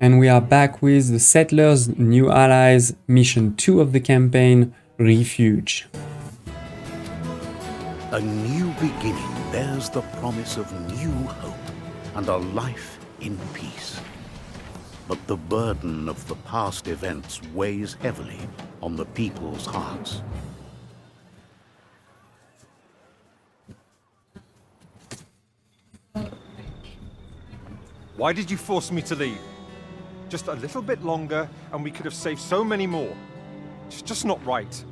And we are back with the Settlers, New Allies, Mission 2 of the campaign, Refuge. A new beginning bears the promise of new hope and a life in peace. But the burden of the past events weighs heavily on the people's hearts. Why did you force me to leave? Just a little bit longer, and we could have saved so many more. It's just not right.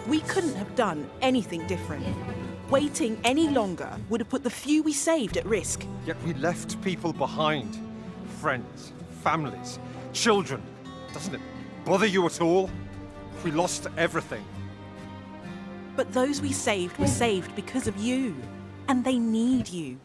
We couldn't have done anything different. Waiting any longer would have put the few we saved at risk. Yet we left people behind. Friends, families, children. Doesn't it bother you at all? We lost everything. But those we saved were saved because of you. And they need you.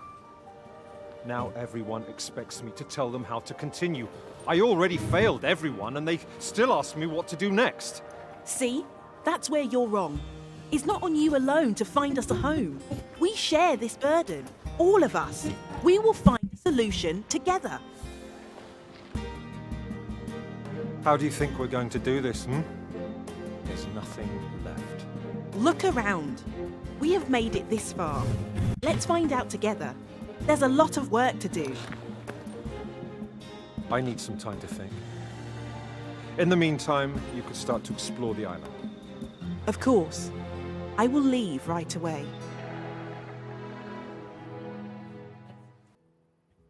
Now everyone expects me to tell them how to continue. I already failed everyone, and they still ask me what to do next. See? That's where you're wrong. It's not on you alone to find us a home. We share this burden. All of us. We will find a solution together. How do you think we're going to do this, There's nothing left. Look around. We have made it this far. Let's find out together. There's a lot of work to do. I need some time to think. In the meantime, you could start to explore the island. Of course. I will leave right away.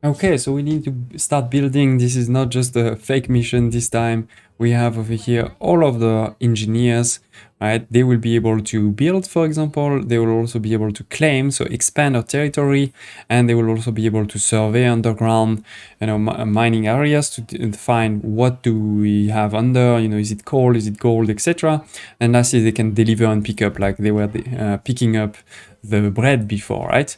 Okay, so we need to start building. This is not just a fake mission this time. We have over here all of the engineers, right? They will be able to build, for example. They will also be able to claim, so expand our territory, and they will also be able to survey underground, mining areas to find what do we have under, is it coal, is it gold, etc. And lastly, they can deliver and pick up like they were picking up the bread before, right?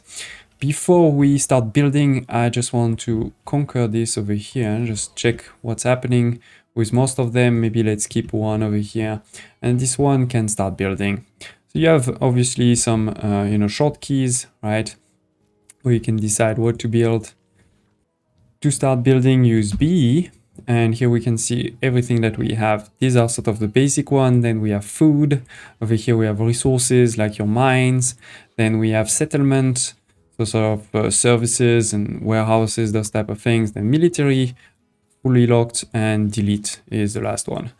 Before we start building, I just want to conquer this over here and just check what's happening with most of them. Maybe let's keep one over here, and this one can start building. So you have obviously some, short keys, right? Where you can decide what to build. To start building, use B, and here we can see everything that we have. These are sort of the basic one. Then we have food. Over here we have resources like your mines. Then we have settlement. So sort of services and warehouses, those type of things. Then military, fully locked, and delete is the last one.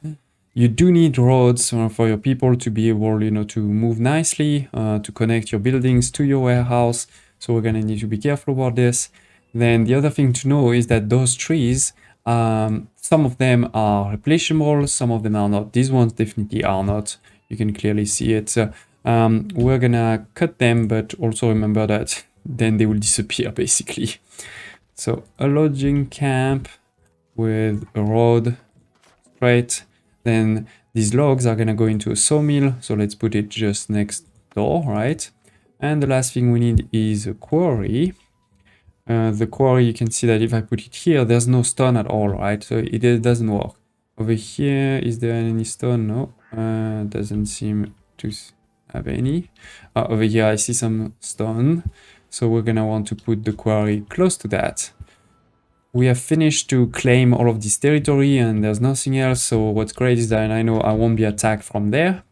You do need roads for your people to be able, to move nicely, to connect your buildings to your warehouse. So we're gonna need to be careful about this. Then the other thing to know is that those trees, some of them are replaceable, some of them are not. These ones definitely are not. You can clearly see it. So, we're gonna cut them, but also remember that then they will disappear basically. So a lodging camp with a road straight. Then these logs are gonna go into a sawmill. So let's put it just next door, right? And the last thing we need is a quarry. The quarry, you can see that if I put it here, there's no stone at all, right? So it doesn't work. Over here, is there any stone? No, doesn't seem to have any. Over here, I see some stone. So we're gonna want to put the quarry close to that. We have finished to claim all of this territory and there's nothing else. So what's great is that I know I won't be attacked from there.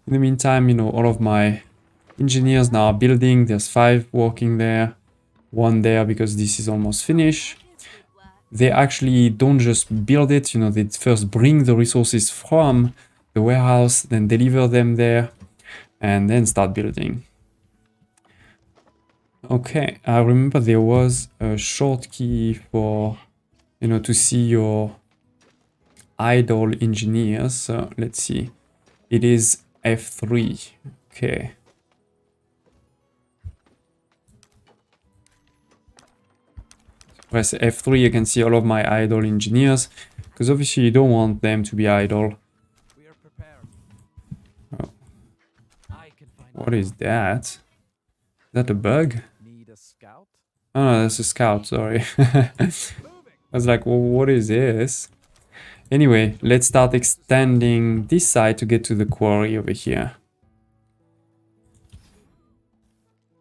In the meantime, all of my engineers now are building. There's 5 working there, 1 there because this is almost finished. They actually don't just build it, they first bring the resources from the warehouse, then deliver them there, and then start building. Okay, I remember there was a short key for, to see your idle engineers. So let's see. It is F3. Okay. Press F3, you can see all of my idle engineers, because obviously you don't want them to be idle. Oh. What is that? Is that a bug? Oh no, that's a scout, sorry. I was like, well, what is this? Anyway, let's start extending this side to get to the quarry over here.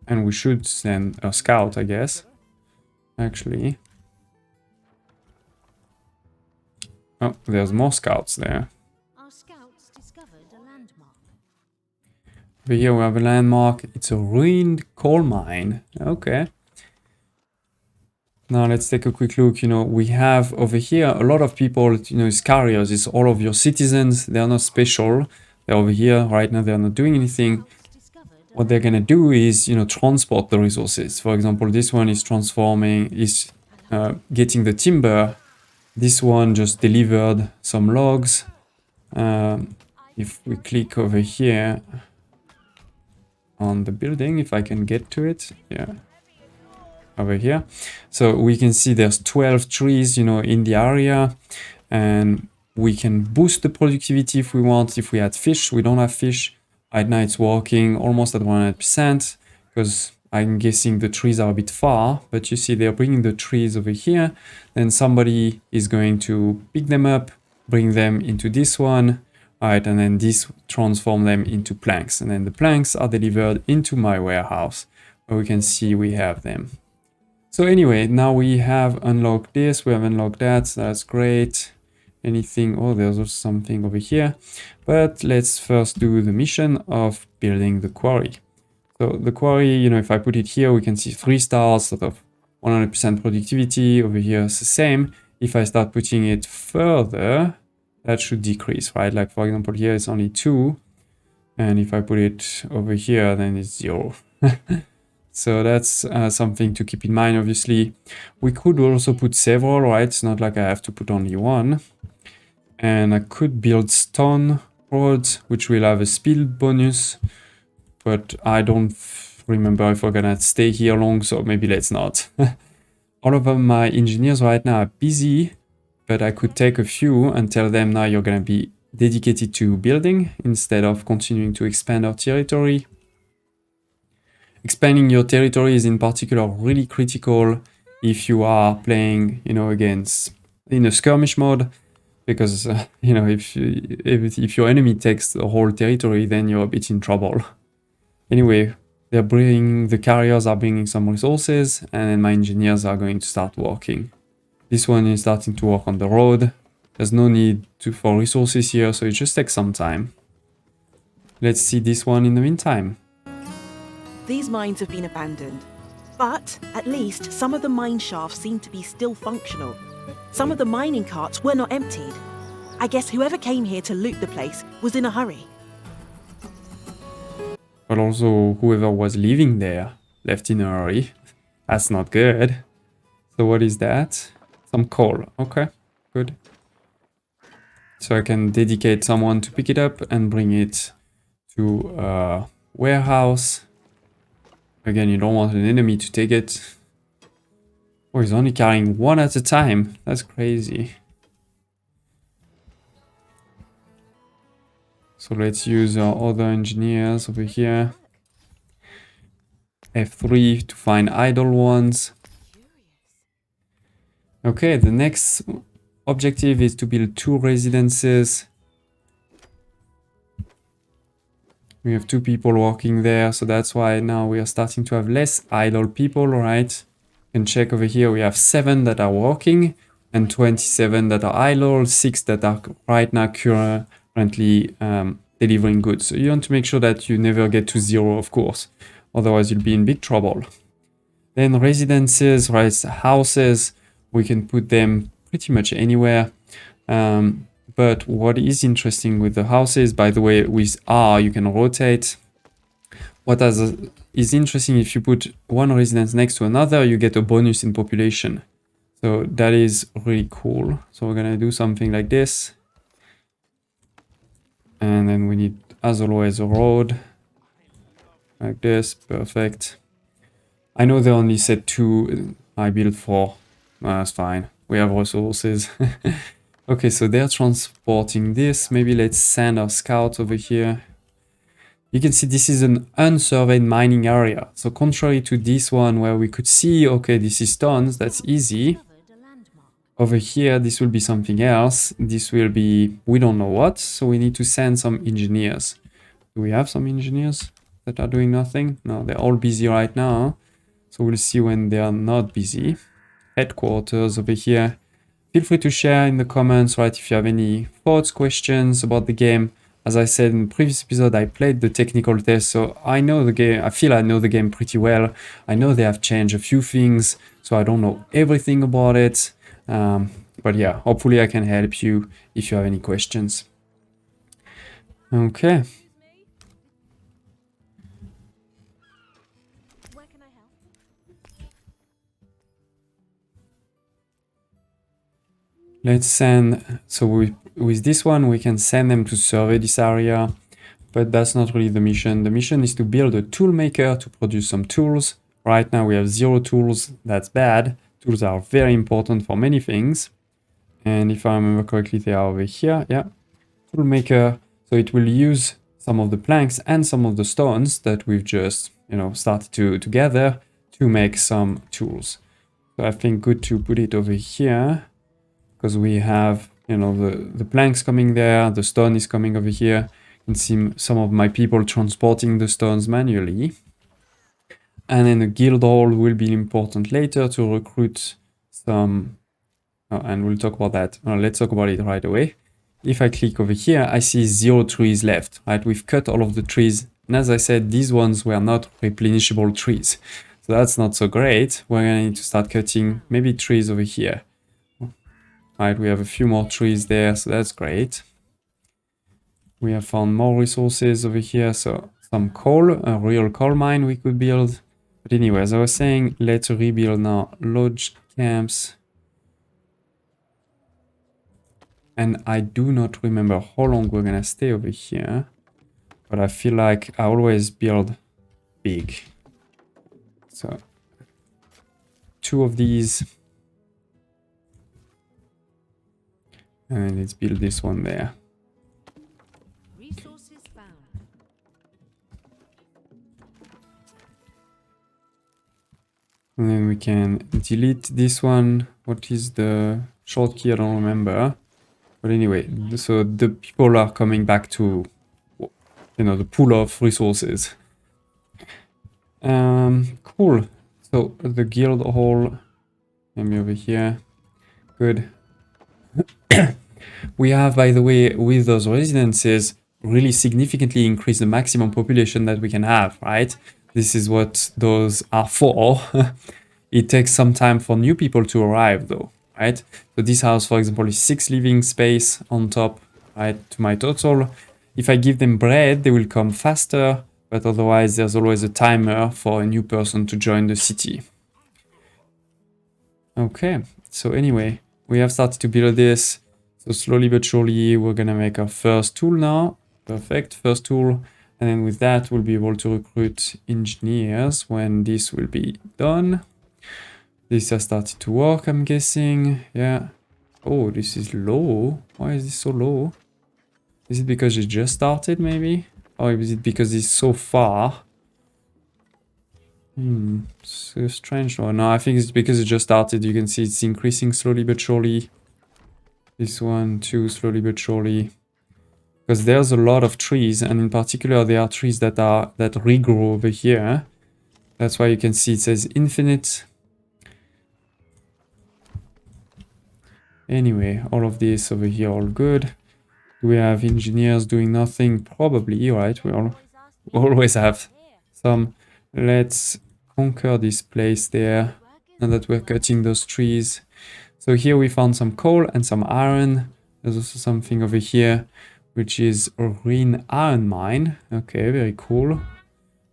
And we should send a scout, I guess. actually. Oh, there's more scouts there. Our scouts discovered a landmark. Over here we have a landmark. It's a ruined coal mine. Okay. Now let's take a quick look. You know, we have over here a lot of people, you know, it's carriers. It's all of your citizens. They're not special. They're over here right now. They're not doing anything. What they're gonna do is, you know, transport the resources. For example, this one is getting the timber. This one just delivered some logs. If we click over here on the building, if I can get to it, yeah, over here. So we can see there's 12 trees, you know, in the area, and we can boost the productivity if we want. If we had fish, we don't have fish. Right now it's working almost at 100% because I'm guessing the trees are a bit far, but you see they're bringing the trees over here. Then somebody is going to pick them up, bring them into this one, right, and then this transform them into planks. And then the planks are delivered into my warehouse where we can see we have them. So anyway, now we have unlocked this, we have unlocked that, so that's great. Anything, oh, there's also something over here. But let's first do the mission of building the quarry. So the quarry, you know, if I put it here, we can see 3 stars, sort of 100% productivity. Over here, it's the same. If I start putting it further, that should decrease, right? Like, for example, here it's only 2. And if I put it over here, then it's 0. So that's something to keep in mind, obviously. We could also put several, right? It's not like I have to put only one. And I could build stone roads, which will have a speed bonus. But I don't remember if we're gonna stay here long, so maybe let's not. All of my engineers right now are busy, but I could take a few and tell them now you're gonna be dedicated to building instead of continuing to expand our territory. Expanding your territory is in particular really critical if you are playing, you know, in a skirmish mode, because you know, if your enemy takes the whole territory, then you're a bit in trouble. Anyway, the carriers are bringing some resources, and then my engineers are going to start working. This one is starting to work on the road. There's no need for resources here, so it just takes some time. Let's see this one in the meantime. These mines have been abandoned, but at least some of the mine shafts seem to be still functional. Some of the mining carts were not emptied. I guess whoever came here to loot the place was in a hurry. But also whoever was living there left in a hurry. That's not good. So what is that? Some coal. Okay, good. So I can dedicate someone to pick it up and bring it to a warehouse. Again, you don't want an enemy to take it. Oh, he's only carrying one at a time. That's crazy. So let's use our other engineers over here. F3 to find idle ones. Okay, the next objective is to build 2 residences. We have 2 people working there, so that's why now we are starting to have less idle people, right? You can check over here, we have 7 that are working and 27 that are idle, 6 that are right now currently delivering goods. So you want to make sure that you never get to 0, of course, otherwise you'll be in big trouble. Then residences, right, houses, we can put them pretty much anywhere. But what is interesting with the houses, by the way, with R, you can rotate. What is interesting, if you put one residence next to another, you get a bonus in population. So that is really cool. So we're gonna do something like this. And then we need, as always, a road. Like this, perfect. I know they only said 2, I built 4. That's fine, we have resources. Okay, so they're transporting this. Maybe let's send our scouts over here. You can see this is an unsurveyed mining area. So contrary to this one where we could see, okay, this is tons, that's easy. Over here, this will be something else. This will be, we don't know what, so we need to send some engineers. Do we have some engineers that are doing nothing? No, they're all busy right now. So we'll see when they are not busy. headquarters over here. Feel free to share in the comments, right, if you have any thoughts, questions about the game. As I said in the previous episode, I played the technical test, so I know the game. I feel I know the game pretty well. I know they have changed a few things, so I don't know everything about it. But yeah, hopefully I can help you if you have any questions. Okay. Where can I help? Let's send, so with this one, we can send them to survey this area, but that's not really the mission. The mission is to build a tool maker to produce some tools. Right now we have 0 tools, that's bad. Tools are very important for many things. And if I remember correctly, they are over here, yeah. Tool maker, so it will use some of the planks and some of the stones that we've just, started to gather to make some tools. So I think good to put it over here, because we have, the planks coming there, the stone is coming over here. You can see some of my people transporting the stones manually. And then the guild hall will be important later to recruit some, and we'll talk about that. Let's talk about it right away. If I click over here, I see 0 trees left, right? We've cut all of the trees. And as I said, these ones were not replenishable trees. So that's not so great. We're gonna need to start cutting maybe trees over here. Right, we have a few more trees there, so that's great. We have found more resources over here, so some coal, a real coal mine we could build. But anyway, as I was saying, let's rebuild now lodge camps. And I do not remember how long we're gonna stay over here, but I feel like I always build big. So 2 of these. And let's build this one there. Resources found. And then we can delete this one. What is the short key? I don't remember. But anyway, so the people are coming back to, the pool of resources. Cool. So the guild hall, maybe over here. Good. We have, by the way, with those residences, really significantly increased the maximum population that we can have, right? This is what those are for. It takes some time for new people to arrive, though, right? So this house, for example, is 6 living space on top, right, to my total. If I give them bread, they will come faster, but otherwise there's always a timer for a new person to join the city. Okay, so anyway, we have started to build this. So slowly but surely, we're gonna make our first tool now. Perfect, first tool. And then with that, we'll be able to recruit engineers when this will be done. This has started to work, I'm guessing. Yeah. Oh, this is low. Why is this so low? Is it because it just started, maybe? Or is it because it's so far? So strange. Oh, no, I think it's because it just started. You can see it's increasing slowly but surely. This one too, slowly but surely. Because there's a lot of trees, and in particular there are trees that regrow over here. That's why you can see it says infinite. Anyway, all of this over here, all good. Do we have engineers doing nothing? Probably, right? We always have some. Let's conquer this place there, now that we're cutting those trees. So here we found some coal and some iron. There's also something over here, which is a green iron mine. Okay, very cool.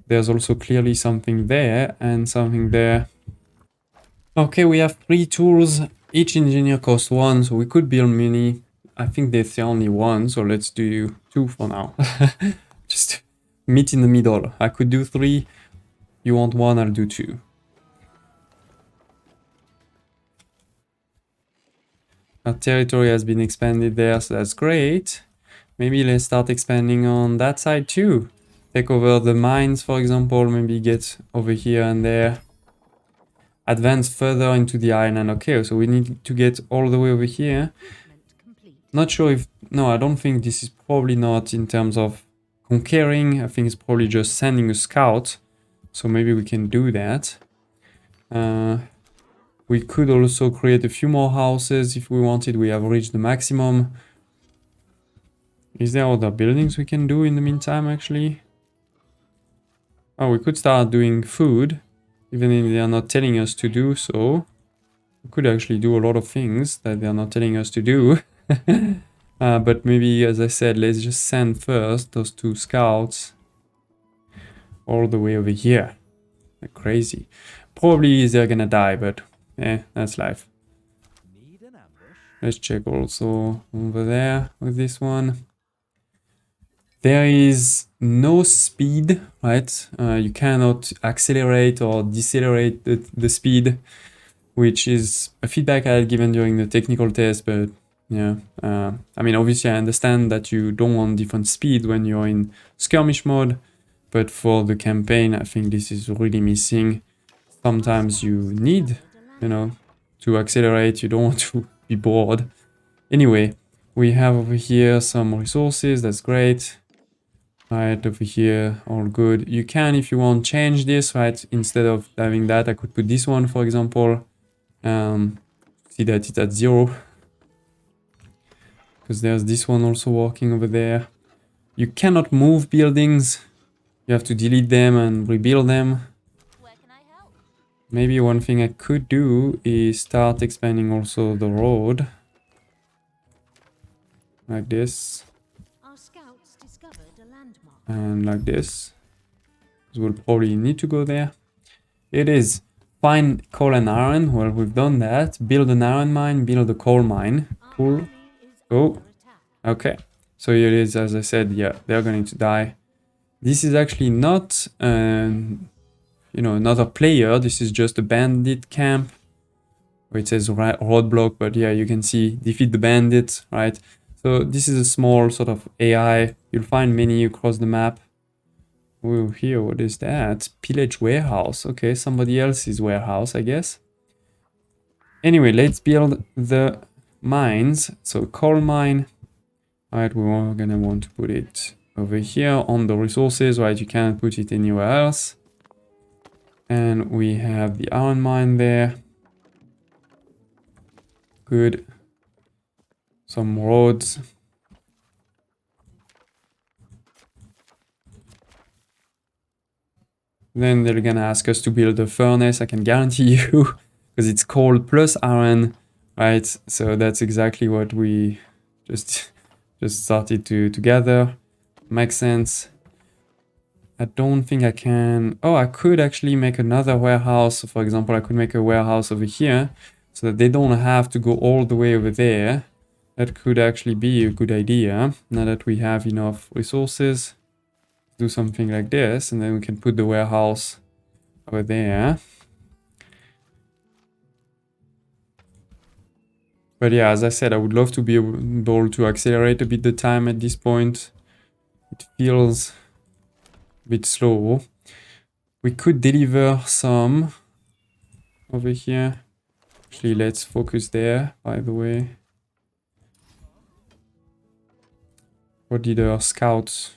There's also clearly something there and something there. Okay, we have 3 tools. Each engineer costs 1, so we could build many. I think there's only 1, so let's do 2 for now. Just meet in the middle. I could do 3. You want 1, I'll do 2. Our territory has been expanded there, so that's great. Maybe let's start expanding on that side too. Take over the mines, for example, maybe get over here and there. Advance further into the island. Okay, so we need to get all the way over here. Not sure if... No, I don't think this is probably not in terms of conquering. I think it's probably just sending a scout. So maybe we can do that. We could also create a few more houses if we wanted. We have reached the maximum. Is there other buildings we can do in the meantime, actually? Oh, we could start doing food, even if they are not telling us to do so. We could actually do a lot of things that they are not telling us to do. But maybe, as I said, let's just send first those 2 scouts all the way over here. Like crazy. Probably they're gonna die, but that's life. Let's check also over there with this one. There is no speed, right? You cannot accelerate or decelerate the speed, which is a feedback I had given during the technical test, but yeah. I mean, obviously I understand that you don't want different speed when you're in skirmish mode, but for the campaign, I think this is really missing. Sometimes you need, you know, to accelerate. You don't want to be bored. Anyway, we have over here some resources. That's great. Right, over here, all good. You can, if you want, change this, right? Instead of having that, I could put this one, for example. See that it's at 0. Because there's this one also working over there. You cannot move buildings. You have to delete them and rebuild them. Maybe one thing I could do is start expanding also the road. Like this. Our scouts discovered a landmark. And like this. Because we'll probably need to go there. It is. Find coal and iron. Well, we've done that. Build an iron mine, build a coal mine. Cool. Oh. Okay. So here it is, as I said, yeah, they're going to die. This is actually not, you know, another player. This is just a bandit camp. Where it says roadblock, but yeah, you can see defeat the bandits, right? So this is a small sort of AI. You'll find many across the map. Oh, here, what is that? Pillage warehouse. Okay, somebody else's warehouse, I guess. Anyway, let's build the mines. So coal mine. Alright, we're gonna want to put it over here on the resources, right? You can't put it anywhere else. And we have the iron mine there. Good. Some roads. Then they're gonna ask us to build a furnace, I can guarantee you, because it's coal plus iron, right? So that's exactly what we just started to gather. Makes sense. I don't think I can... Oh, I could actually make another warehouse. For example, I could make a warehouse over here so that they don't have to go all the way over there. That could actually be a good idea. Now that we have enough resources, do something like this, and then we can put the warehouse over there. But yeah, as I said, I would love to be able to accelerate a bit the time at this point. It feels a bit slow. We could deliver some over here. Actually, let's focus there, by the way. What did our scout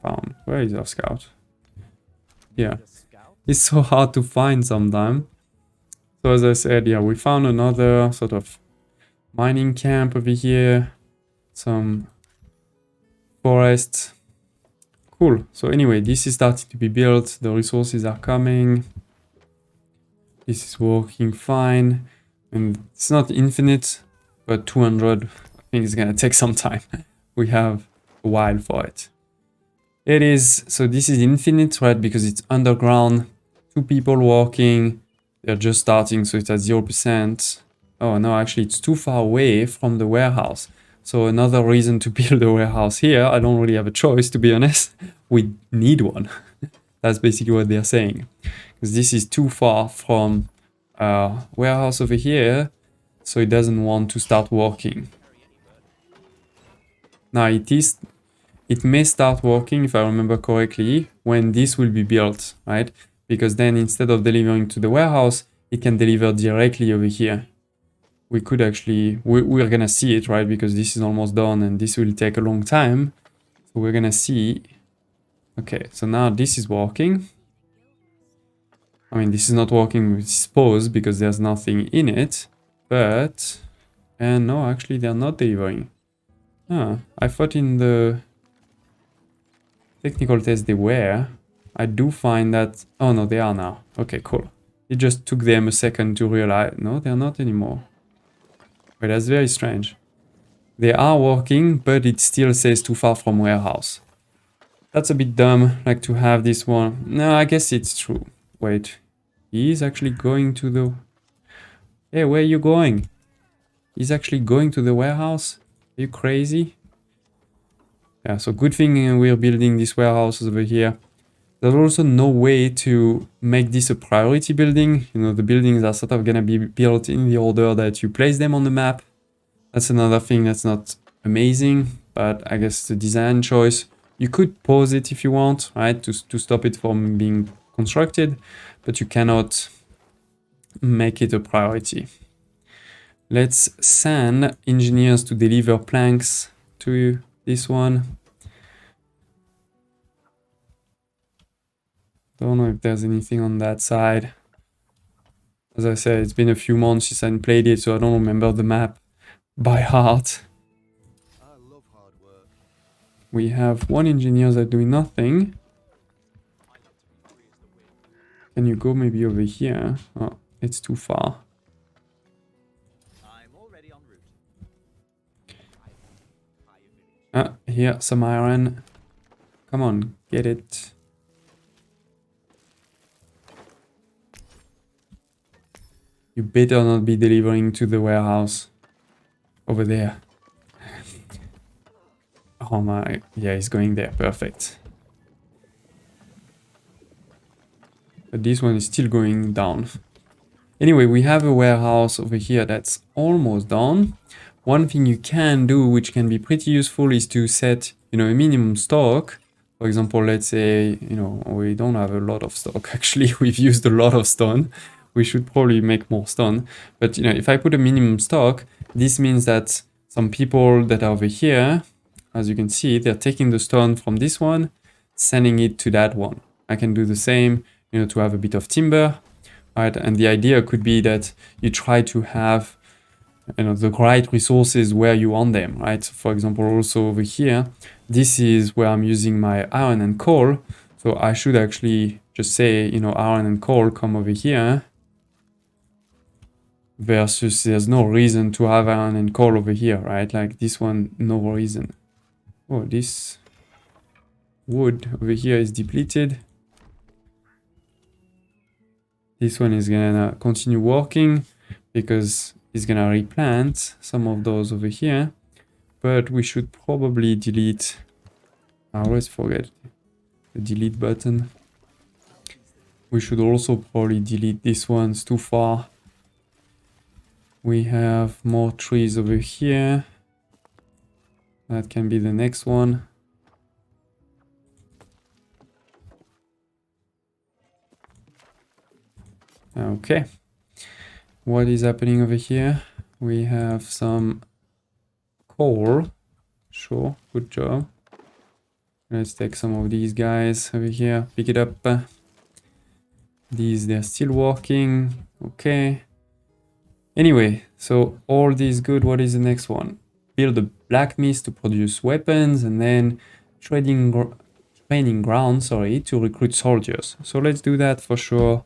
found? Where is our scout? Yeah. It's so hard to find sometimes. So as I said, yeah, we found another sort of mining camp over here. Some forest. Cool. So anyway, this is starting to be built. The resources are coming. This is working fine. And it's not infinite, but 200, I think it's gonna take some time. We have a while for it. It is, so this is infinite, right? Because it's underground. 2 people walking. They're just starting, so it's at 0%. Oh no, actually it's too far away from the warehouse. So another reason to build a warehouse here. I don't really have a choice, to be honest. We need one. That's basically what they're saying. Because this is too far from warehouse over here. So it doesn't want to start working. Now it may start working, if I remember correctly, when this will be built, right? Because then instead of delivering to the warehouse, it can deliver directly over here. We could actually, we're gonna see it, right? Because this is almost done and this will take a long time. So we're gonna see. Okay, so now this is working. I mean, this is not working with pause because there's nothing in it, but... And no, actually they're not delivering. Ah, I thought in the technical test they were. I do find that... Oh no, they are now. Okay, cool. It just took them a second to realize... No, they're not anymore. But that's very strange. They are working, but it still says too far from warehouse. That's a bit dumb, like to have this one. No, I guess it's true. Wait. He's actually going to the... Hey, where are you going? He's actually going to the warehouse? Are you crazy? Yeah, so good thing we're building this warehouse over here. There's also no way to make this a priority building. You know, the buildings are sort of gonna be built in the order that you place them on the map. That's another thing that's not amazing, but I guess the design choice. You could pause it if you want, right, to stop it from being constructed, but you cannot make it a priority. Let's send engineers to deliver planks to this one. Don't know if there's anything on that side. As I said, it's been a few months since I played it, so I don't remember the map by heart. We have one engineer that's doing nothing. Can you go maybe over here? Oh, it's too far. Ah, here, some iron. Come on, get it. You better not be delivering to the warehouse. Over there. Oh my, yeah, he's going there, perfect. But this one is still going down. Anyway, we have a warehouse over here that's almost done. One thing you can do, which can be pretty useful, is to set, you know, a minimum stock. For example, let's say, you know, we don't have a lot of stock. Actually, we've used a lot of stone. We should probably make more stone. But, you know, if I put a minimum stock, this means that some people that are over here, as you can see, they're taking the stone from this one, sending it to that one. I can do the same, you know, to have a bit of timber, right? And the idea could be that you try to have, you know, the right resources where you want them, right? For example, also over here, this is where I'm using my iron and coal. So I should actually just say, you know, iron and coal come over here. Versus there's no reason to have iron and coal over here, right? Like this one, no reason. Oh, this wood over here is depleted. This one is gonna continue working because it's gonna replant some of those over here. But we should probably delete. I always forget the delete button. We should also probably delete this one, it's too far. We have more trees over here. That can be the next one. Okay. What is happening over here? We have some coal. Sure, good job. Let's take some of these guys over here. Pick it up. These, they're still working. Okay. Anyway, so all this good. What is the next one? Build a blacksmith to produce weapons, and then training ground, to recruit soldiers. So let's do that for sure.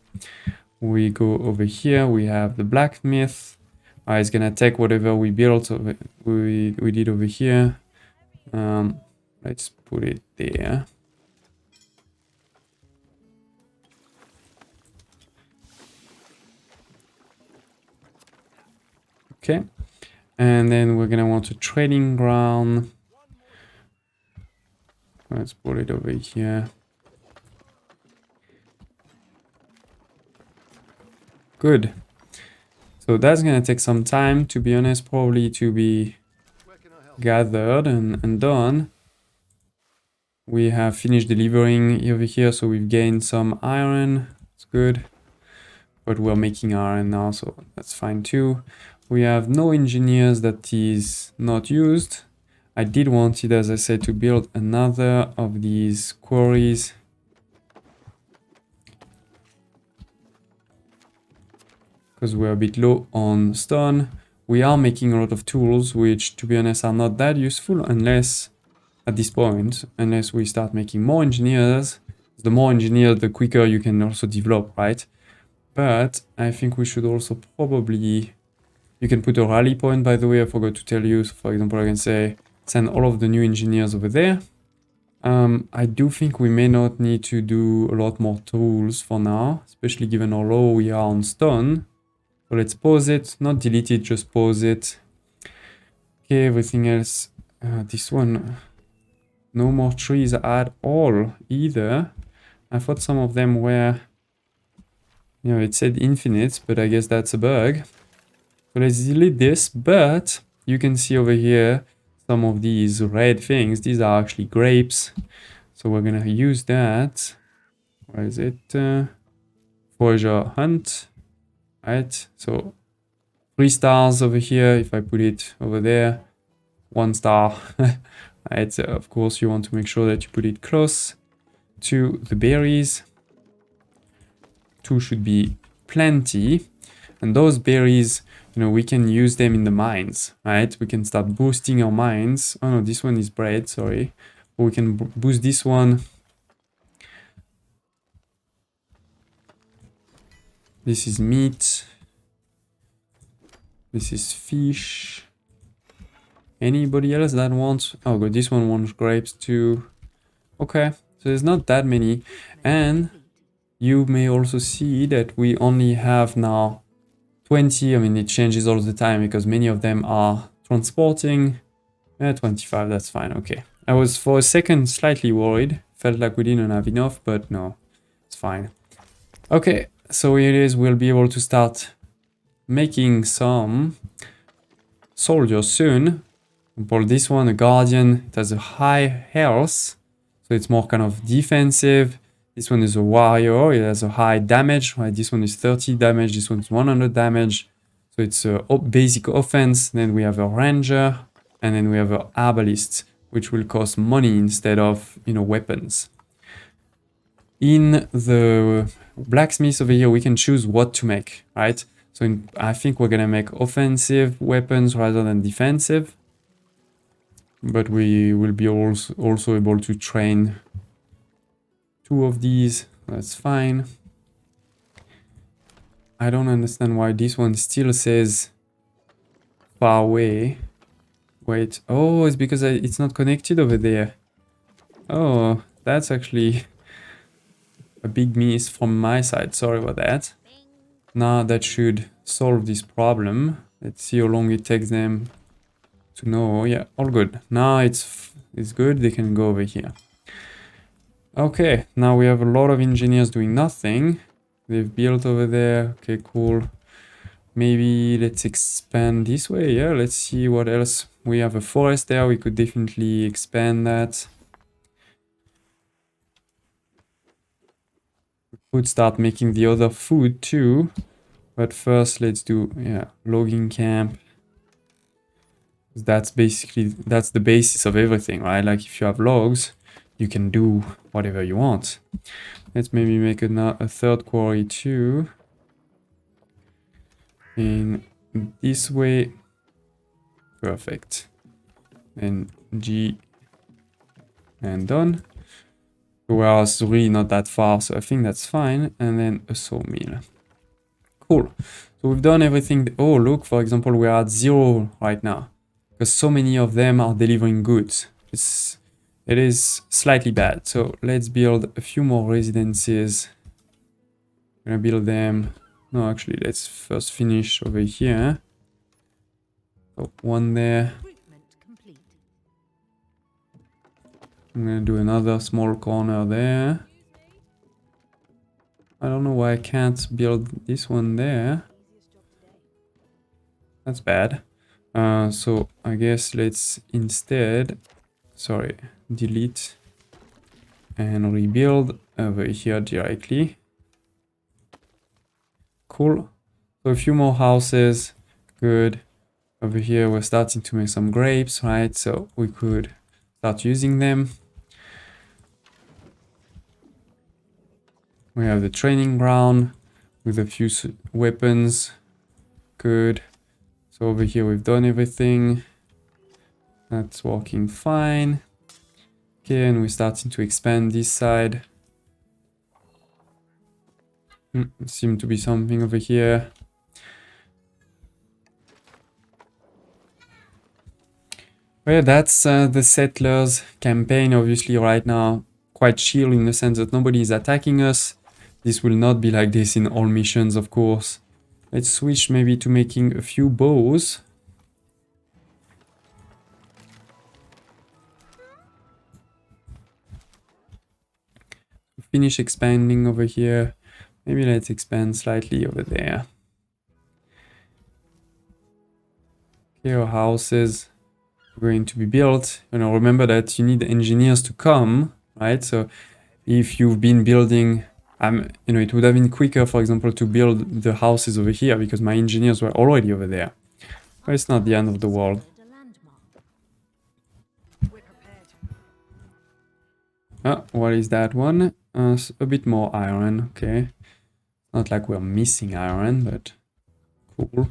We go over here. We have the blacksmith. It's gonna take whatever we built, we did over here. Let's put it there. Okay, and then we're gonna want a trading ground. Let's put it over here. Good. So that's gonna take some time, to be honest, probably to be gathered and done. We have finished delivering over here, so we've gained some iron. It's good. But we're making iron now, so that's fine too. We have no engineers that is not used. I did want it, as I said, to build another of these quarries. because we're a bit low on stone. We are making a lot of tools, which to be honest are not that useful unless, at this point, unless we start making more engineers. The more engineers, the quicker you can also develop, right? But I think we should also probably... You can put a rally point, by the way, I forgot to tell you. So for example, I can say, send all of the new engineers over there. I do think we may not need to do a lot more tools for now, especially given how low we are on stone. So let's pause it, not delete it, just pause it. Okay, everything else, this one, no more trees at all either. I thought some of them were, you know, it said infinite, but I guess that's a bug. So let's delete this, but you can see over here, some of these red things, these are actually grapes. So we're gonna use that. Where is it? Forager hunt. Right, so 3 stars over here. If I put it over there, 1 star. Right, so of course you want to make sure that you put it close to the berries. 2 should be plenty. And those berries, you know, we can use them in the mines, right? We can start boosting our mines. Oh no, this one is bread, sorry. But we can boost this one. This is meat. This is fish. Anybody else that wants... Oh, good, this one wants grapes too. Okay, so there's not that many. And you may also see that we only have now 20. I mean, it changes all the time because many of them are transporting. 25, that's fine, okay. I was for a second slightly worried. Felt like we didn't have enough, but no, it's fine. Okay, so here it is. We'll be able to start making some soldiers soon. For this one, a guardian, it has a high health, so it's more kind of defensive. This one is a warrior, it has a high damage, right? This one is 30 damage, this one is 100 damage. So it's a basic offense. Then we have a ranger, and then we have an arbalist, which will cost money instead of, you know, weapons. In the blacksmith over here, we can choose what to make, right? So I think we're gonna make offensive weapons rather than defensive. But we will be also able to train 2 of these. That's fine. I don't understand why this one still says far away. Wait. Oh, it's because it's not connected over there. Oh, that's actually a big miss from my side. Sorry about that. Now that should solve this problem. Let's see how long it takes them to know. Yeah, all good. Now it's good. They can go over here. Okay, now we have a lot of engineers doing nothing. They've built over there. Okay, cool. Maybe let's expand this way. Yeah, let's see what else. We have a forest there. We could definitely expand that. We could start making the other food too. But first, let's do, yeah, logging camp. That's the basis of everything, right? Like if you have logs, you can do whatever you want. Let's maybe make a third quarry too. In this way. Perfect. And G. And done. Well, it's really not that far, so I think that's fine. And then a sawmill. Cool. So we've done everything. Oh, look, for example, we're at 0 right now. Because so many of them are delivering goods. It is slightly bad. So let's build a few more residences. I'm gonna build them. No, actually, let's first finish over here. Oh, 1 there. I'm gonna do another small corner there. I don't know why I can't build this one there. That's bad. So I guess let's instead, sorry, delete and rebuild over here directly. Cool. So a few more houses. Good. Over here we're starting to make some grapes, right? So we could start using them. We have the training ground with a few weapons. Good. So over here we've done everything. That's working fine. Okay, and we're starting to expand this side. Seem to be something over here. Well, that's the settlers campaign. Obviously right now quite chill in the sense that nobody is attacking us. This will not be like this in all missions, of course. Let's switch maybe to making a few bows. Finish expanding over here. Maybe let's expand slightly over there. Okay, our houses are going to be built. You know, remember that you need engineers to come, right? So if you've been building, you know, it would have been quicker, for example, to build the houses over here because my engineers were already over there. But it's not the end of the world. Oh, what is that one? A bit more iron, okay. Not like we're missing iron, but cool.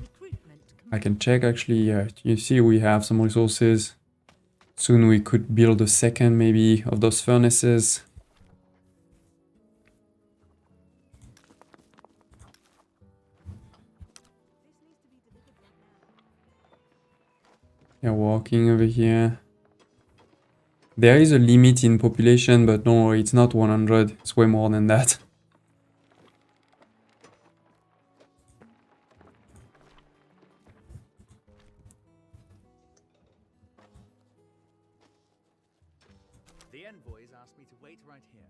I can check actually, you see we have some resources. Soon we could build a second maybe of those furnaces. Yeah, walking over here. There is a limit in population, but don't worry, it's not 100, it's way more than that. The envoys asked me to wait right here.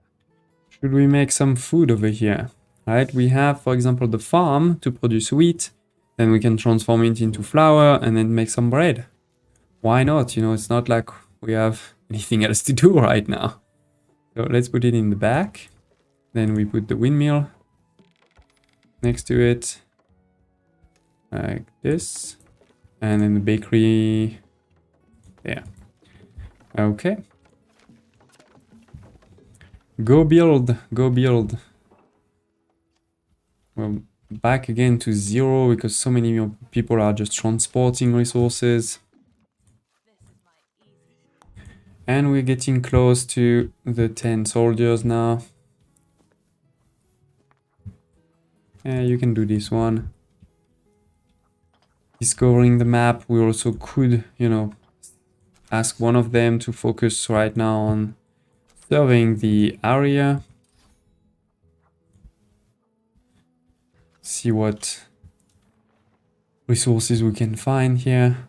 Should we make some food over here? Right, we have, for example, the farm to produce wheat. Then we can transform it into flour and then make some bread. Why not? You know, it's not like we have anything else to do right now. So let's put it in the back. Then we put the windmill next to it. Like this. And then the bakery there. Okay. Go build, go build. Well, back again to 0 because so many people are just transporting resources. And we're getting close to the 10 soldiers now. Yeah, you can do this one. Discovering the map, we also could, you know, ask one of them to focus right now on surveying the area. See what resources we can find here.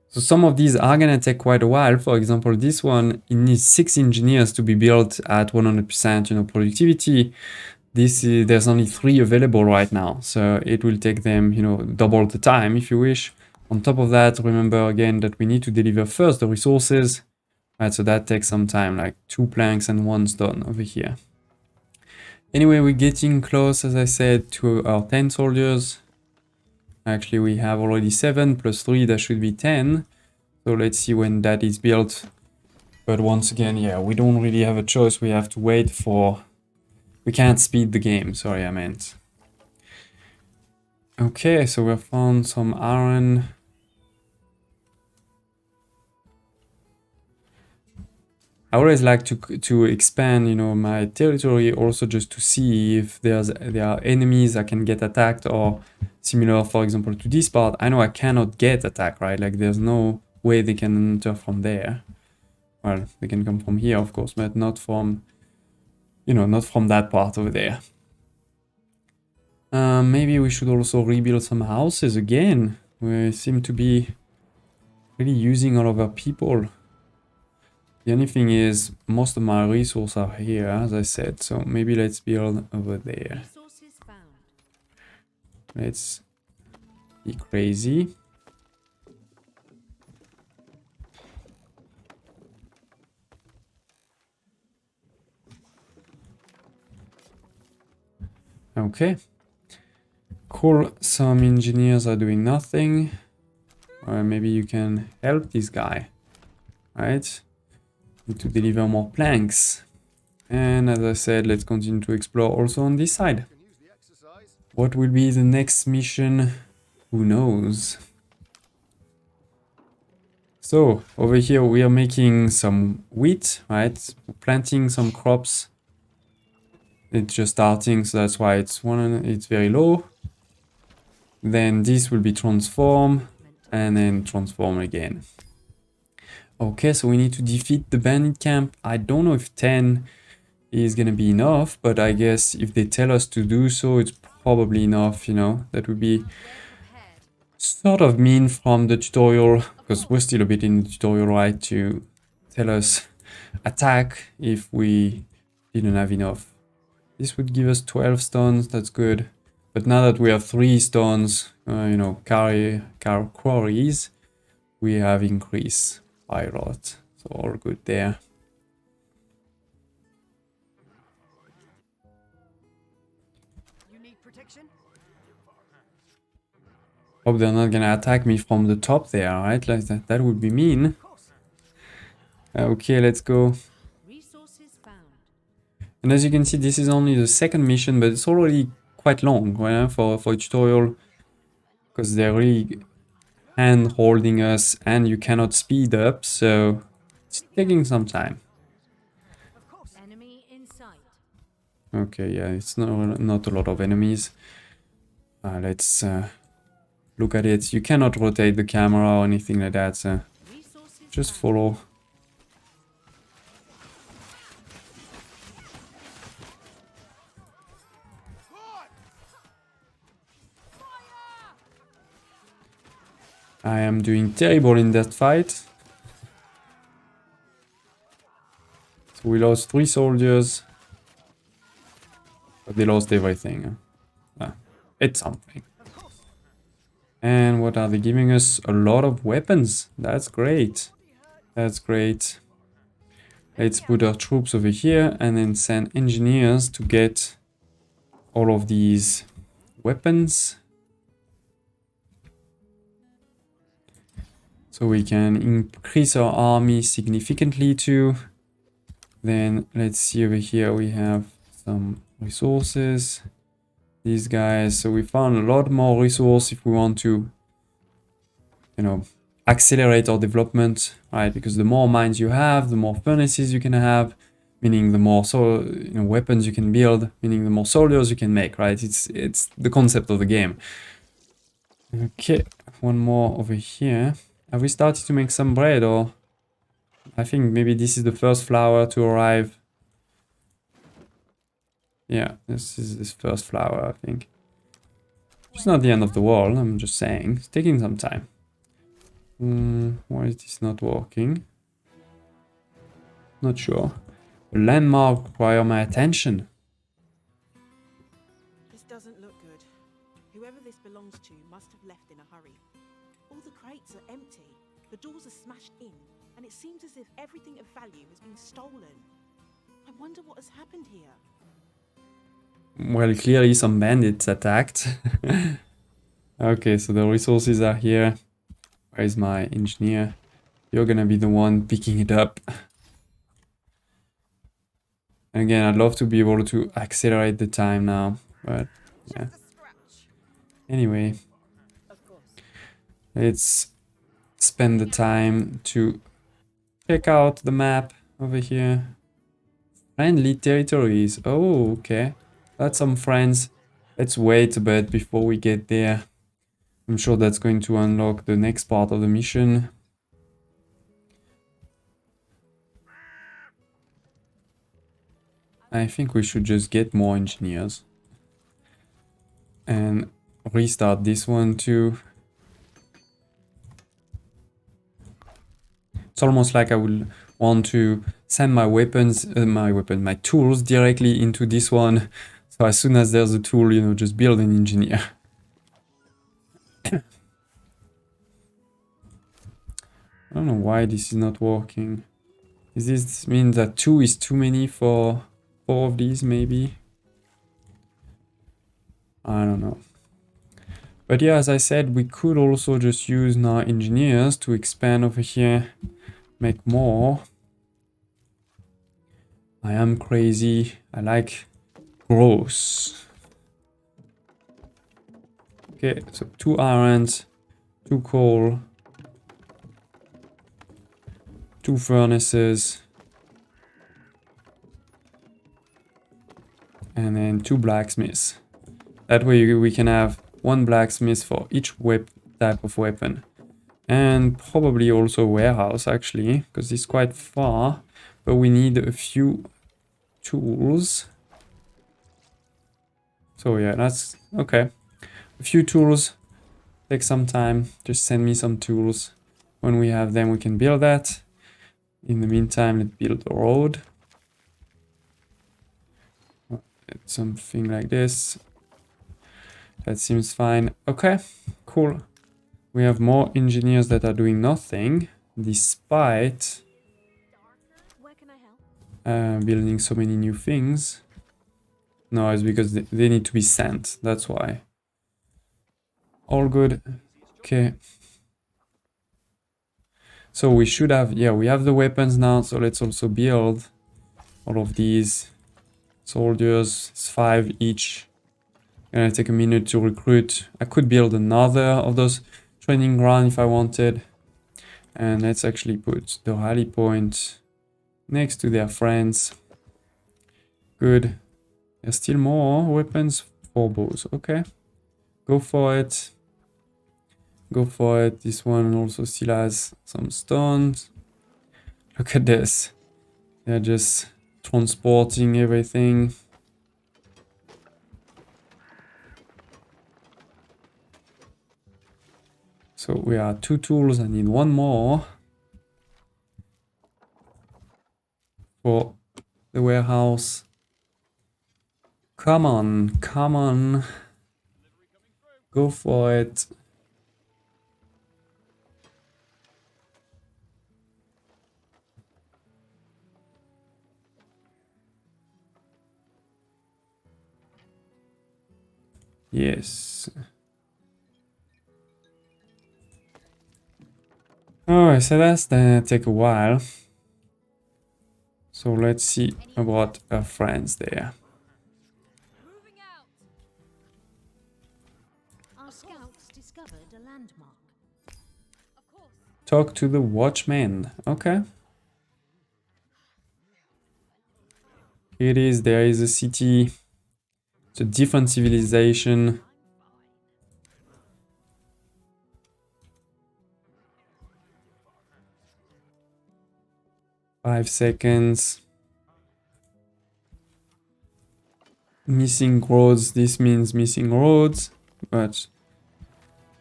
So some of these are gonna take quite a while. For example, this one, it needs 6 engineers to be built at 100%, you know, productivity. There's only 3 available right now, so it will take them, you know, double the time if you wish. On top of that, remember again that we need to deliver first the resources, right? So that takes some time, like 2 planks and 1's done over here. Anyway, we're getting close, as I said, to our 10 soldiers. Actually, we have already 7 plus 3, that should be 10. So let's see when that is built. But once again, yeah, we don't really have a choice. We have to wait for... We can't speed the game, sorry, I meant. Okay, so we found some iron. I always like to expand, you know, my territory also just to see if there are enemies that can get attacked or similar, for example, to this part. I know I cannot get attacked, right? Like there's no way they can enter from there. Well, they can come from here, of course, but not from, you know, not from that part over there. Maybe we should also rebuild some houses again. We seem to be really using all of our people. The only thing is, most of my resources are here, as I said, so maybe let's build over there. Let's be crazy. Okay. Cool, some engineers are doing nothing. Or maybe you can help this guy, right? To deliver more planks. And as I said, let's continue to explore also on this side. What will be the next mission? Who knows? So over here we are making some wheat, right? Planting some crops. It's just starting, so that's why it's very low. Then this will be transformed and then transform again. Okay, so we need to defeat the bandit camp. I don't know if 10 is gonna be enough, but I guess if they tell us to do so, it's probably enough, you know. That would be sort of mean from the tutorial, because we're still a bit in the tutorial, right, to tell us attack if we didn't have enough. This would give us 12 stones, that's good. But now that we have 3 stones, you know, quarries, we have increased by a lot. So all good there. You need protection? Hope they're not gonna attack me from the top there, right? Like that. That would be mean. Okay, let's go. Resources found. And as you can see, this is only the second mission, but it's already quite long, right, for a tutorial. Because they're really hand-holding us and you cannot speed up, so it's taking some time. Enemy in sight. Okay, yeah, it's not a lot of enemies. Let's look at it. You cannot rotate the camera or anything like that, so Resources just found. follow. I am doing terrible in that fight. So we lost 3 soldiers. But they lost everything. It's something. And what are they giving us? A lot of weapons. That's great. That's great. Let's put our troops over here and then send engineers to get all of these weapons. So we can increase our army significantly too. Then let's see over here we have some resources. These guys, so we found a lot more resource if we want to, you know, accelerate our development, right? Because the more mines you have, the more furnaces you can have, meaning the more weapons you can build, meaning the more soldiers you can make, right? It's the concept of the game. Okay, one more over here. Have we started to make some bread, or I think maybe this is the first flour to arrive. Yeah, this is this first flower, I think. It's not the end of the world, I'm just saying. It's taking some time. Why is this not working? Not sure. A landmark require my attention. This doesn't look good. Whoever this belongs to must have left in a hurry. All the crates are empty. The doors are smashed in, and it seems as if everything of value has been stolen. I wonder what has happened here. Well, clearly some bandits attacked. Okay, so the resources are here. Where is my engineer? You're gonna be the one picking it up. Again, I'd love to be able to accelerate the time now, but yeah. Anyway, let's spend the time to check out the map over here. Friendly territories. Oh, okay. That's some friends. Let's wait a bit before we get there. I'm sure that's going to unlock the next part of the mission. I think we should just get more engineers. And restart this one too. It's almost like I would want to send my my tools directly into this one. So as soon as there's a tool, you know, just build an engineer. I don't know why this is not working. Does this mean that 2 is too many for 4 of these, maybe? I don't know. But yeah, as I said, we could also just use now engineers to expand over here, make more. I am crazy. I like growth. Okay, so 2 iron, 2 coal, 2 furnaces, and then 2 blacksmiths. That way we can have 1 blacksmith for each type of weapon. And probably also a warehouse actually, because it's quite far, but we need a few tools. So yeah, that's okay. A few tools, take some time, just send me some tools. When we have them, we can build that. In the meantime, let's build a road. Something like this. That seems fine. Okay, cool. We have more engineers that are doing nothing, despite Where can I help? building so many new things. No, it's because they need to be sent. That's why. All good. Okay. So we should have, yeah, we have the weapons now. So let's also build all of these soldiers. It's 5 each. Gonna take a minute to recruit. I could build another of those training ground if I wanted. And let's actually put the rally point next to their friends. Good. There's still more weapons for bows. Okay. Go for it. Go for it. This one also still has some stones. Look at this. They're just transporting everything. So we are 2 tools. I need 1 more for the warehouse. Come on, come on. Go for it. Yes. Alright, so that's gonna take a while. So let's see about our friends there. Moving out. Our scouts discovered a landmark. Of course. Talk to the watchman. Okay. Here it is. There is a city. It's a different civilization. Five seconds. Missing roads. This means missing roads, but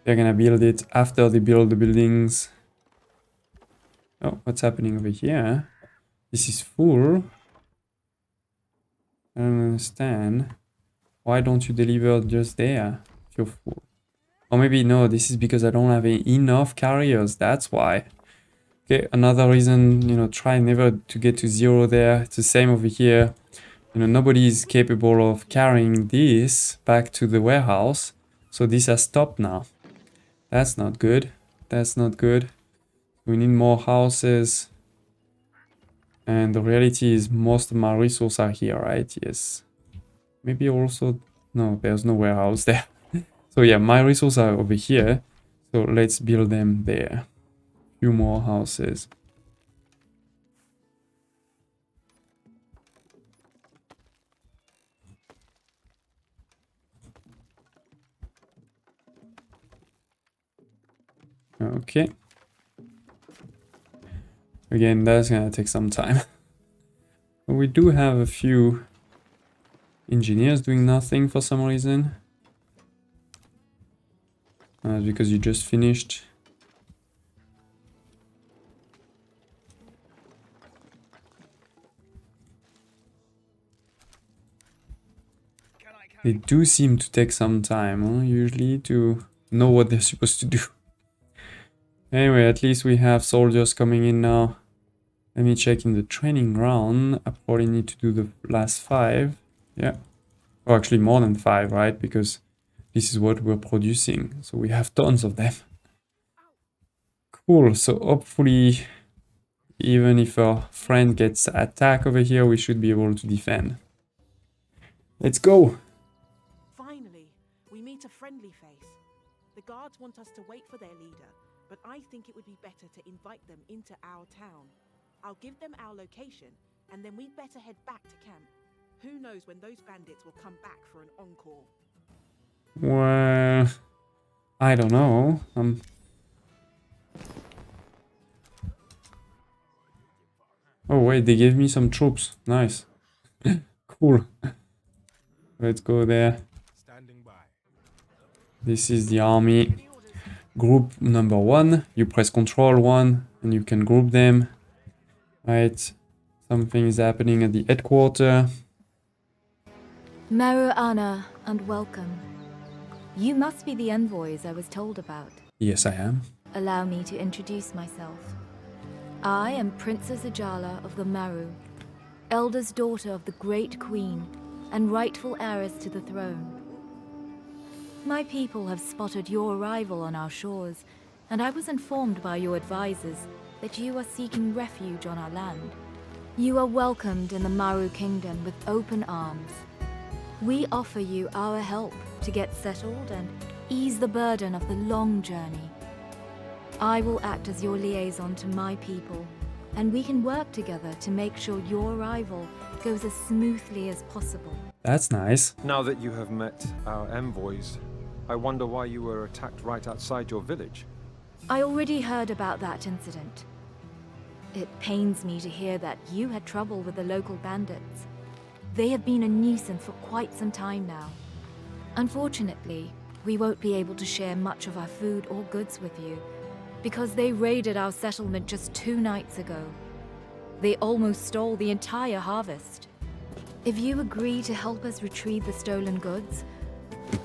they're gonna build it after they build the buildings. Oh, what's happening over here? This is full. I don't understand. Why don't you deliver just there if you're full? Or maybe no, this is because I don't have enough carriers. That's why. Okay, another reason, you know, try never to get to 0 there. It's the same over here. You know, nobody is capable of carrying this back to the warehouse. So this has stopped now. That's not good. That's not good. We need more houses. And the reality is most of my resources are here, right? Yes. Maybe also... No, there's no warehouse there. So yeah, my resources are over here. So let's build them there. Few more houses. Okay. Again, that's gonna take some time. But we do have a few engineers doing nothing for some reason. Because you just finished. They do seem to take some time, huh? Usually, to know what they're supposed to do. Anyway, at least we have soldiers coming in now. Let me check in the training ground. I probably need to do the last 5. Yeah. Or actually more than 5, right? Because this is what we're producing. So we have tons of them. Cool. So hopefully, even if our friend gets attacked over here, we should be able to defend. Let's go. Finally, we meet a friendly face. guards want us to wait for their leader, but I think it would be better to invite them into our town. I'll give them our location, and then we'd better head back to camp. Who knows when those bandits will come back for an encore? Well, I don't know. Oh wait, they gave me some troops. Nice. Cool. Let's go there. This is the army. Group number 1. You press Control 1 and you can group them. Right. Something is happening at the headquarters. Meru Anna, and welcome. You must be the envoys I was told about. Yes, I am. Allow me to introduce myself. I am Princess Ajala of the Meru, eldest daughter of the Great Queen, and rightful heiress to the throne. My people have spotted your arrival on our shores, and I was informed by your advisors that you are seeking refuge on our land. You are welcomed in the Maru Kingdom with open arms. We offer you our help to get settled and ease the burden of the long journey. I will act as your liaison to my people, and we can work together to make sure your arrival goes as smoothly as possible. That's nice. Now that you have met our envoys, I wonder why you were attacked right outside your village. I already heard about that incident. It pains me to hear that you had trouble with the local bandits. They have been a nuisance for quite some time now. Unfortunately, we won't be able to share much of our food or goods with you, because they raided our settlement just 2 nights ago. They almost stole the entire harvest. If you agree to help us retrieve the stolen goods,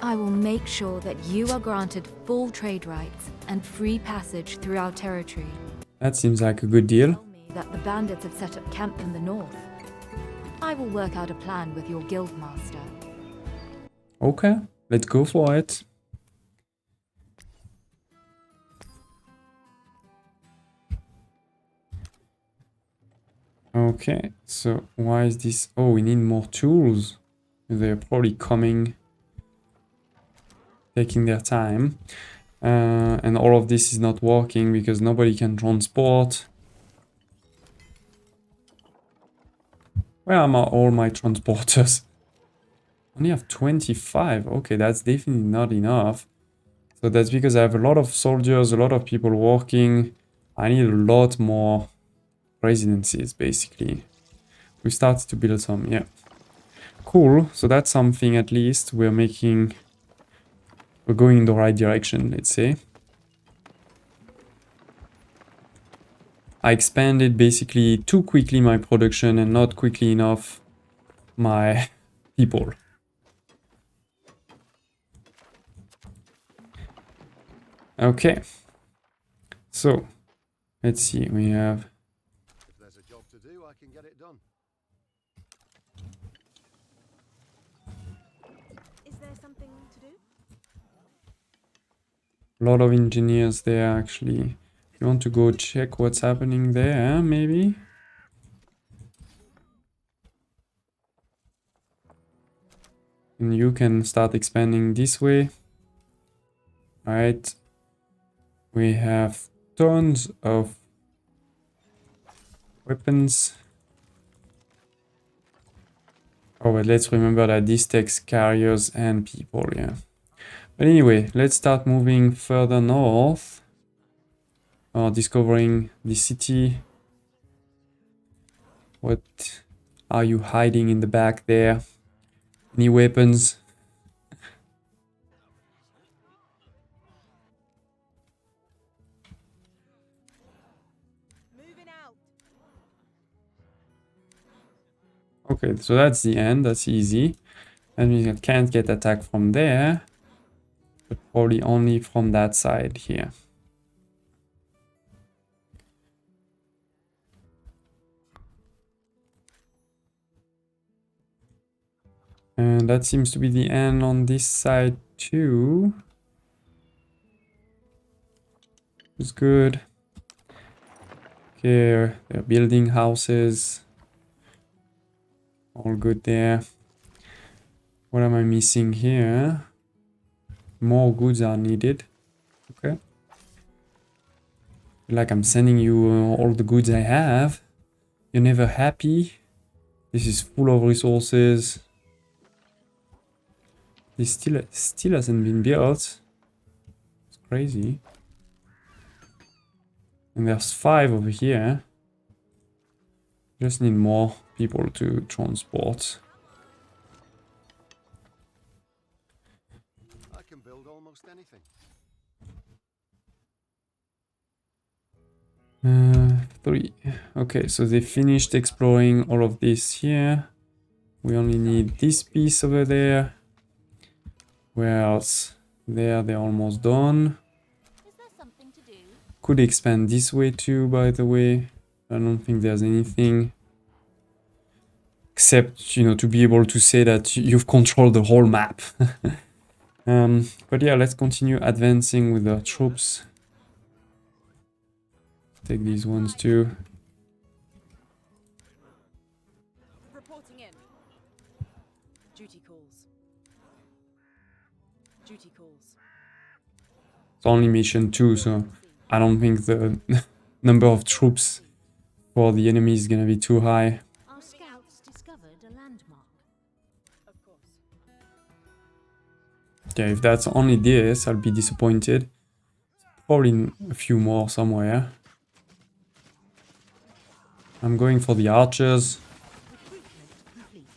I will make sure that you are granted full trade rights and free passage through our territory. That seems like a good deal. Tell me that the bandits have set up camp in the north. I will work out a plan with your guild master. Okay, let's go for it. Okay, so why is this? Oh, we need more tools. They're probably coming, taking their time. And all of this is not working because nobody can transport. Where are all my transporters? Only have 25. Okay, that's definitely not enough. So that's because I have a lot of soldiers, a lot of people working. I need a lot more residencies, basically. We started to build some, yeah. Cool, so that's something at least we're going in the right direction, let's say. I expanded basically too quickly my production and not quickly enough my people. Okay, so let's see, we have... If there's a job to do, I can get it done. Is there something to do? a lot of engineers there actually. If you want to go check what's happening there, maybe? And you can start expanding this way. Alright. We have tons of weapons. Oh, but let's remember that this takes carriers and people, yeah. But anyway, let's start moving further north. Discovering the city. What are you hiding in the back there? Any weapons? Okay, so that's the end. That's easy. That means I can't get attacked from there, but probably only from that side here. And that seems to be the end on this side too. It's good. Okay, they're building houses. All good there. What am I missing here? More goods are needed. Like I'm sending you all the goods I have. You're never happy. This is full of resources. This still hasn't been built. It's crazy. And there's 5 over here. Just need more people to transport. I can build almost anything. 3. Okay, so they finished exploring all of this here. We only need this piece over there. Where else? There, they're almost done. Is there something to do? Could expand this way too, by the way. I don't think there's anything. Except, you know, to be able to say that you've controlled the whole map. But yeah, let's continue advancing with our troops. Take these ones too. Reporting in. Duty calls. Duty calls. It's only mission 2, so I don't think the number of troops for the enemy is gonna be too high. Our scouts discovered a landmark. Of course. Yeah, if that's only this, I'll be disappointed. Probably a few more somewhere. I'm going for the archers. Recruitment complete.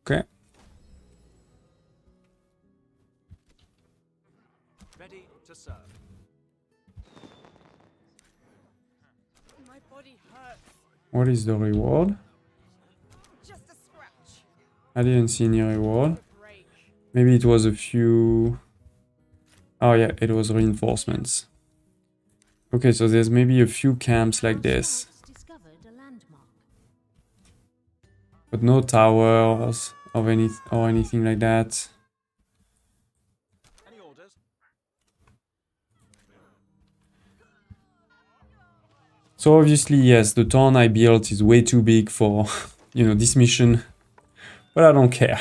Okay. Ready to serve. My body hurts. What is the reward? Just a scratch. I didn't see any reward. Break. Maybe it was a few... Oh yeah, it was reinforcements. Okay, so there's maybe a few camps like this. Scouts discovered a landmark. But no towers of anything like that. Any orders? So obviously, yes, the town I built is way too big for, you know, this mission. But I don't care.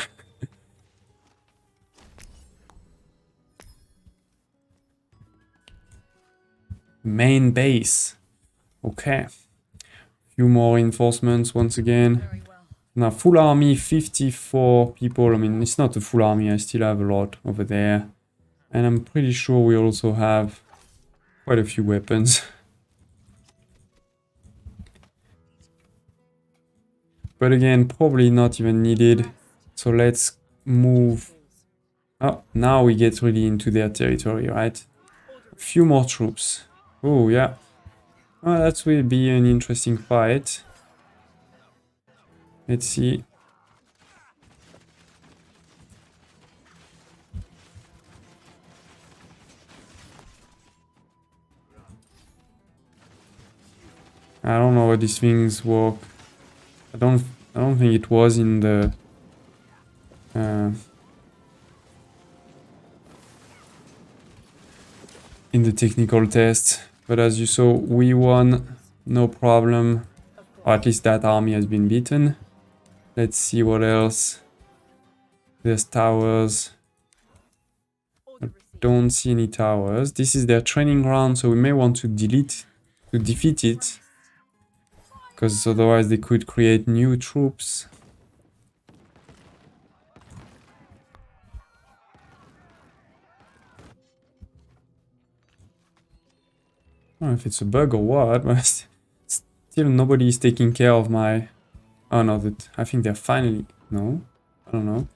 Main base. Okay. Few more reinforcements once again. Very well. Now, full army, 54 people. I mean, it's not a full army. I still have a lot over there. And I'm pretty sure we also have quite a few weapons. But again, probably not even needed. So let's move. Oh, now we get really into their territory, right? A few more troops. Oh, yeah. Oh, that will be an interesting fight. Let's see. I don't know how these things work. I don't think it was in the technical test, but as you saw, we won, no problem. Or at least that army has been beaten. Let's see what else. There's towers. I don't see any towers. This is their training ground, so we may want to defeat it. Because otherwise they could create new troops. I don't know if it's a bug or what, but still nobody is taking care of my... Oh no, I think they're finally... No, I don't know.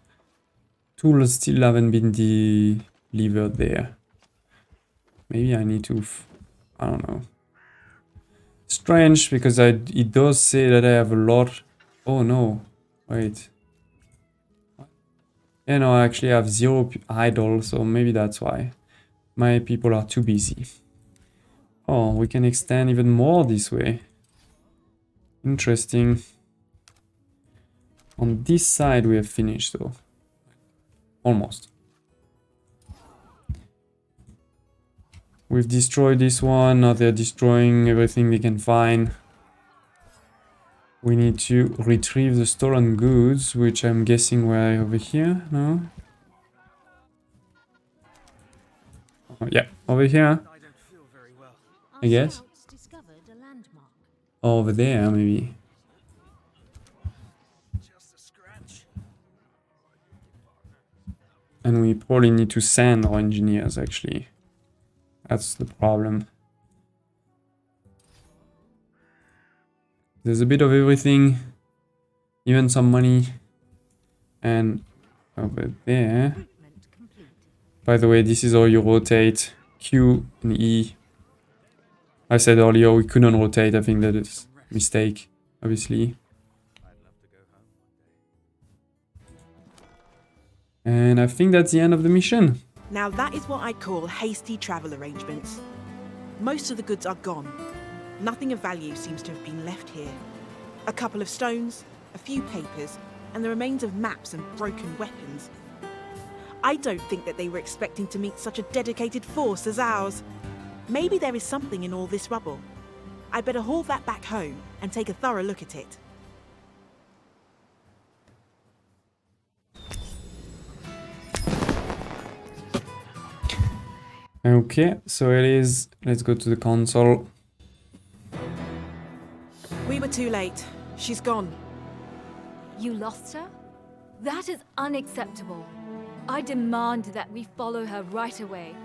Tools still haven't been delivered there. Maybe I need to... I don't know. Strange, because it does say that I have a lot... Oh no, wait. Yeah, no, I actually have 0 idle, so maybe that's why. My people are too busy. Oh, we can extend even more this way. Interesting. On this side we have finished though. Almost. We've destroyed this one, now they're destroying everything they can find. We need to retrieve the stolen goods, which I'm guessing were over here, no? Oh, yeah, over here, I don't feel very well. I guess. Scouts discovered a landmark. Over there, maybe. Just a scratch. And we probably need to send our engineers, actually. That's the problem. There's a bit of everything, even some money. And over there. Recruitment complete. By the way, this is how you rotate Q and E. I said earlier we couldn't rotate. I think that is a mistake, obviously. And I think that's the end of the mission. Now that is what I call hasty travel arrangements. Most of the goods are gone. Nothing of value seems to have been left here. A couple of stones, a few papers, and the remains of maps and broken weapons. I don't think that they were expecting to meet such a dedicated force as ours. Maybe there is something in all this rubble. I better haul that back home and take a thorough look at it. Okay, so it is. Let's go to the console. We were too late. She's gone. You lost her? That is unacceptable. I demand that we follow her right away.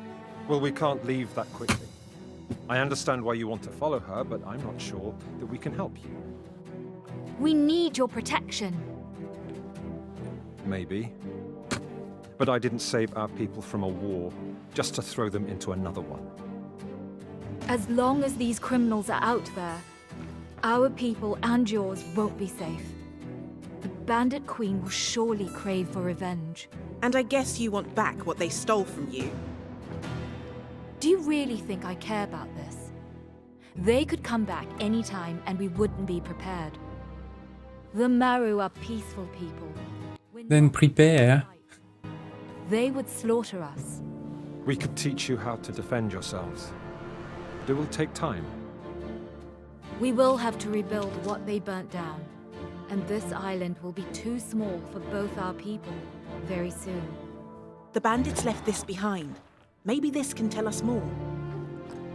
Well, we can't leave that quickly. I understand why you want to follow her, but I'm not sure that we can help you. We need your protection. Maybe. But I didn't save our people from a war just to throw them into another one. As long as these criminals are out there, our people and yours won't be safe. The Bandit Queen will surely crave for revenge. And I guess you want back what they stole from you. Do you really think I care about this? They could come back anytime and we wouldn't be prepared. The Maru are peaceful people. We're Then not prepare. fight. They would slaughter us. We could teach you how to defend yourselves. But it will take time. We will have to rebuild what they burnt down. And this island will be too small for both our people very soon. The bandits left this behind. Maybe this can tell us more.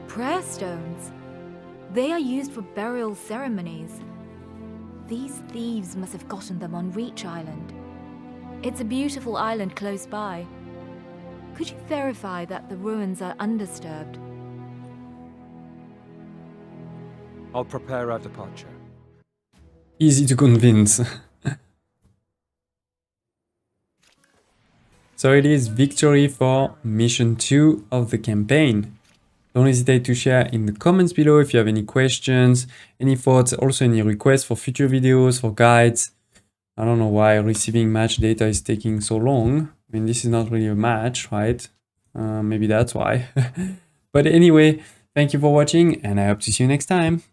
Prayer stones. They are used for burial ceremonies. These thieves must have gotten them on Reach Island. It's a beautiful island close by. Could you verify that the ruins are undisturbed? I'll prepare our departure. Easy to convince. So it is victory for mission 2 of the campaign. Don't hesitate to share in the comments below if you have any questions, any thoughts, also any requests for future videos, for guides. I don't know why receiving match data is taking so long. I mean, this is not really a match, right? Maybe that's why. But anyway, thank you for watching and I hope to see you next time.